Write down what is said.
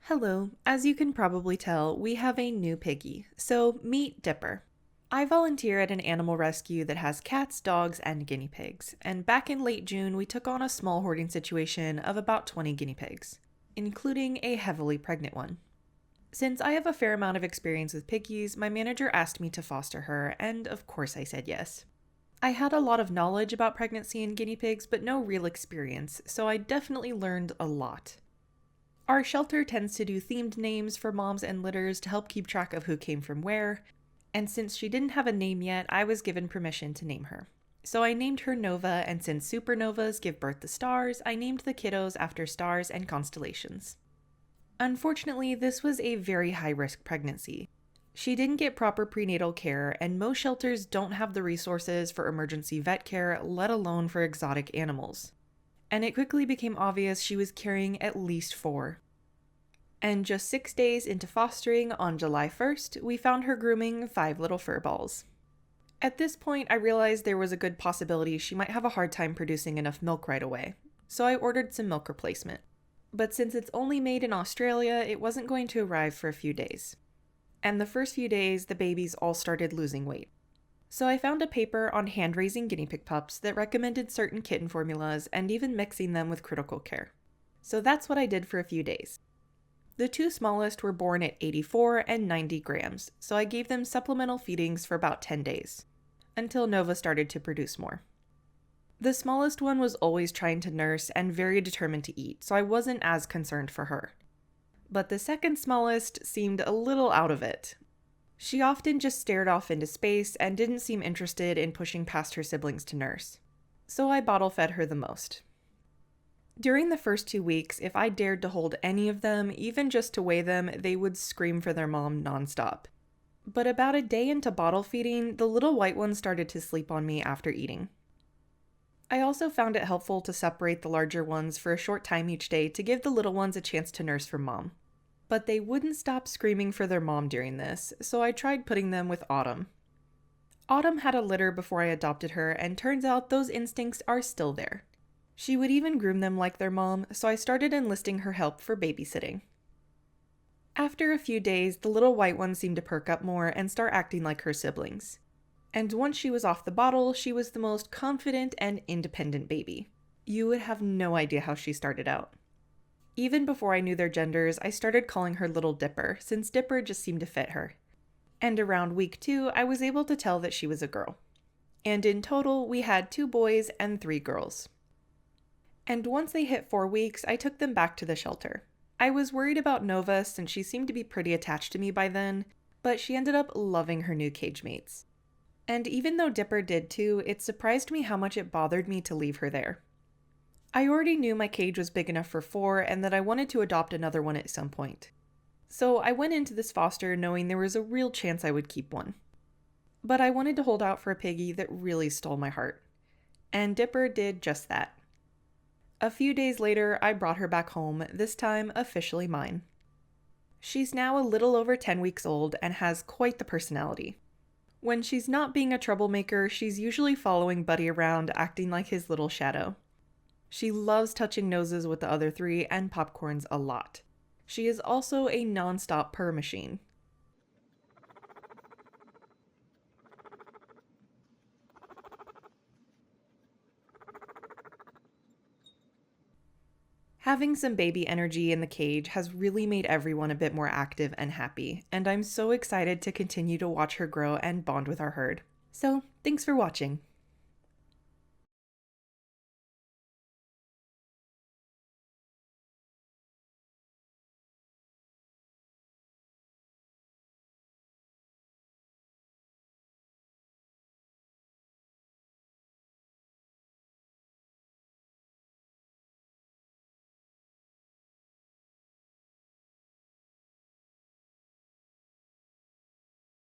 Hello, as you can probably tell, we have a new piggy, so meet Dipper. I volunteer at an animal rescue that has cats, dogs, and guinea pigs, and back in late June we took on a small hoarding situation of about 20 guinea pigs, including a heavily pregnant one. Since I have a fair amount of experience with piggies, my manager asked me to foster her, and of course I said yes. I had a lot of knowledge about pregnancy and guinea pigs, but no real experience, so I definitely learned a lot. Our shelter tends to do themed names for moms and litters to help keep track of who came from where, and since she didn't have a name yet, I was given permission to name her. So I named her Nova, and since supernovas give birth to stars, I named the kiddos after stars and constellations. Unfortunately, this was a very high-risk pregnancy. She didn't get proper prenatal care, and most shelters don't have the resources for emergency vet care, let alone for exotic animals. And it quickly became obvious she was carrying at least 4. And just 6 days into fostering, on July 1st, we found her grooming 5 little fur balls. At this point, I realized there was a good possibility she might have a hard time producing enough milk right away, so I ordered some milk replacement. But since it's only made in Australia, it wasn't going to arrive for a few days. And the first few days, the babies all started losing weight. So I found a paper on hand-raising guinea pig pups that recommended certain kitten formulas and even mixing them with critical care. So that's what I did for a few days. The 2 smallest were born at 84 and 90 grams, so I gave them supplemental feedings for about 10 days, until Nova started to produce more. The smallest one was always trying to nurse and very determined to eat, so I wasn't as concerned for her. But the second smallest seemed a little out of it. She often just stared off into space and didn't seem interested in pushing past her siblings to nurse. So I bottle fed her the most. During the first 2 weeks, if I dared to hold any of them, even just to weigh them, they would scream for their mom nonstop. But about a day into bottle feeding, the little white ones started to sleep on me after eating. I also found it helpful to separate the larger ones for a short time each day to give the little ones a chance to nurse from mom. But they wouldn't stop screaming for their mom during this, so I tried putting them with Autumn. Autumn had a litter before I adopted her, and turns out those instincts are still there. She would even groom them like their mom, so I started enlisting her help for babysitting. After a few days, the little white one seemed to perk up more and start acting like her siblings. And once she was off the bottle, she was the most confident and independent baby. You would have no idea how she started out. Even before I knew their genders, I started calling her Little Dipper, since Dipper just seemed to fit her. And around week 2, I was able to tell that she was a girl. And in total, we had 2 boys and 3 girls. And once they hit 4 weeks, I took them back to the shelter. I was worried about Nova since she seemed to be pretty attached to me by then, but she ended up loving her new cage mates. And even though Dipper did too, it surprised me how much it bothered me to leave her there. I already knew my cage was big enough for 4 and that I wanted to adopt another one at some point. So I went into this foster knowing there was a real chance I would keep one. But I wanted to hold out for a piggy that really stole my heart. And Dipper did just that. A few days later, I brought her back home, this time officially mine. She's now a little over 10 weeks old and has quite the personality. When she's not being a troublemaker, she's usually following Buddy around, acting like his little shadow. She loves touching noses with the other 3 and popcorns a lot. She is also a non-stop purr machine. Having some baby energy in the cage has really made everyone a bit more active and happy, and I'm so excited to continue to watch her grow and bond with our herd. So, thanks for watching.